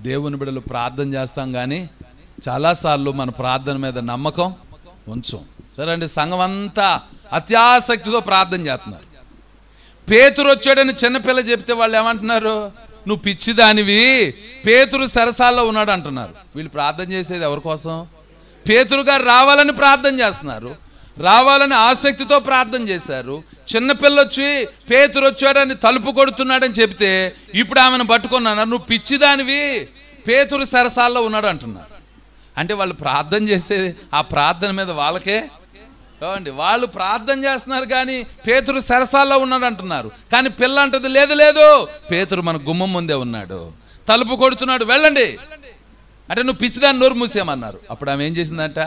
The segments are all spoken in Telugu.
దేవుని బిడ్డలు ప్రార్థన చేస్తాం కానీ చాలాసార్లు మన ప్రార్థన మీద నమ్మకం ఉంచం. సరే అండి, సంఘం అంతా అత్యాసక్తితో ప్రార్థన చేస్తున్నారు. పేతురు వచ్చాడని చిన్నపిల్ల చెప్తే వాళ్ళు ఏమంటున్నారు? నువ్వు పిచ్చిదానివి, పేతురు సరసాల్లో ఉన్నాడు అంటున్నారు. వీళ్ళు ప్రార్థన చేసేది ఎవరి కోసం? పేతురు గారు రావాలని ప్రార్థన చేస్తున్నారు, రావాలని ఆసక్తితో ప్రార్థన చేశారు. చిన్నపిల్ల వచ్చి పేతురు వచ్చాడని తలుపు కొడుతున్నాడని చెప్తే ఇప్పుడు ఆమెను పట్టుకున్నాను, నువ్వు పిచ్చిదానివి, పేతురు సరసాల్లో ఉన్నాడు అంటున్నారు. అంటే వాళ్ళు ప్రార్థన చేసేది ఆ ప్రార్థన మీద వాళ్ళకే కావండి. వాళ్ళు ప్రార్థన చేస్తున్నారు కానీ పేతురు సరసాల్లో ఉన్నాడు అంటున్నారు. కానీ పిల్ల అంటది లేదు లేదు, పేతురు మన గుమ్మం ముందే ఉన్నాడు, తలుపు కొడుతున్నాడు, వెళ్ళండి. అంటే నువ్వు పిచ్చిదాన్ని నోరు మూసేయమన్నారు. అప్పుడు ఆమె ఏం చేసిందంట?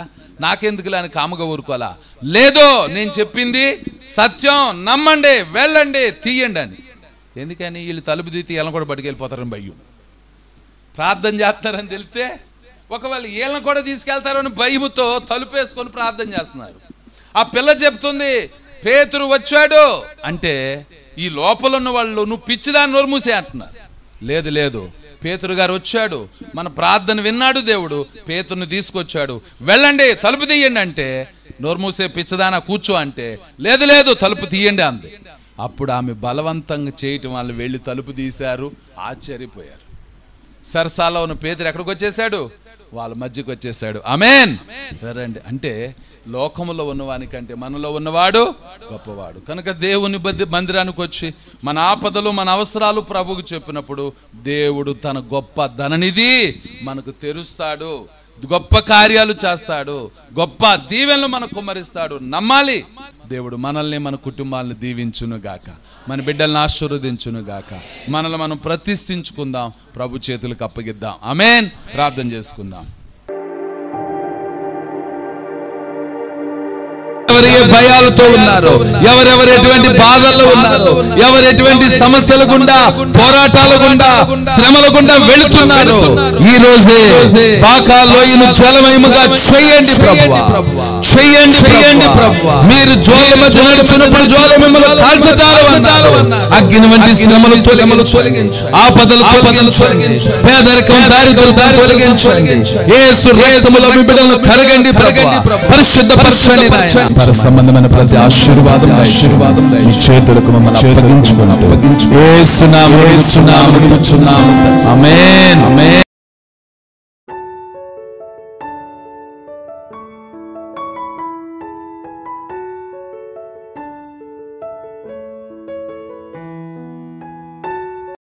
నాకెందుకులే అని కాముగా ఊరుకోవాలా? లేదు, నేను చెప్పింది సత్యం, నమ్మండి, వెళ్ళండి, తీయండి అని. ఎందుకని? వీళ్ళు తలుపు తీసి వీళ్ళని కూడా పట్టుకెళ్ళిపోతారని భయం. ప్రార్థన చేస్తారని తెలిస్తే ఒకవేళ వీళ్ళని కూడా తీసుకెళ్తారని భయముతో తలుపు వేసుకొని ప్రార్థన చేస్తున్నారు. ఆ పిల్ల చెప్తుంది పేతురు వచ్చాడు అంటే ఈ లోపల ఉన్న వాళ్ళు నువ్వు పిచ్చిదాన్ని నోరు మూసే అంటున్నారు. లేదు లేదు, పేతురు గారు వచ్చాడు, మన ప్రార్థన విన్నాడు దేవుడు, పేతురుని తీసుకొచ్చాడు, వెళ్ళండి, తలుపు తీయండి అంటే నోరు మూసే పిచ్చదానా కూర్చో అంటే లేదు లేదు, తలుపు తీయండి అంది. అప్పుడు ఆమె బలవంతంగా చేయటం వాళ్ళు వెళ్ళి తలుపు తీశారు. ఆశ్చర్యపోయారు. సరసాలో ఉన్న పేతురు ఎక్కడికి వచ్చేసాడు? వాళ్ళ మధ్యకి వచ్చేసాడు. ఆమేన్. రండి. అంటే లోకములో ఉన్నవానికంటే మనలో ఉన్నవాడు గొప్పవాడు. కనుక దేవుని మందిరానికి వచ్చి మన ఆపదలు మన అవసరాలు ప్రభువుకు చెప్పినప్పుడు దేవుడు తన గొప్ప ధననిధి మనకు తెరుస్తాడు, గొప్ప కార్యాలు చేస్తాడు, గొప్ప దీవెనలు మనకు కుమ్మరిస్తాడు. నమ్మాలి. దేవుడు మనల్ని మన కుటుంబాలను దీవించునుగాక, మన బిడ్డలను ఆశీర్వదించునుగాక. మనల్ని మనం ప్రతిష్ఠించుకుందాం, ప్రభు చేతులకు అప్పగిద్దాం. ఆమేన్. ప్రార్థన చేసుకుందాం. ఎవరు ఏ భయాలతో ఉన్నారో, ఎవరెవరు ఎటువంటి బాధల్లో ఉన్నారో, ఎవరు ఎటువంటి సమస్యల గుండా, పోరాటాల గుండా, శ్రమల గుండా వెళుతున్నారో ఈ రోజే బాకాలోయను జలమయముగా చేయండి ప్రభువా, చేయండి చేయండి ప్రభువా. మీరు జ్వాల మధ్య నడుచున్నప్పుడు జ్వాల మిమ్మల్ని కాల్చజాలవన్నారు. అగ్ని వంటి శ్రమలు తొలగించు, ఆపదలు తొలగించు, పేదరికం దారిద్ర్యం తొలగించు. యేసు రక్తములో మీ బిడ్డలను కడగండి ప్రభువా, పరిశుద్ధపరచండి నాయనా. సంబంధమైన ప్రతి ఆశీర్వాదం మీ చేతులకు మమ్మల్ని అప్పగించుకున్నాము. యేసు నామమున ఆమేన్.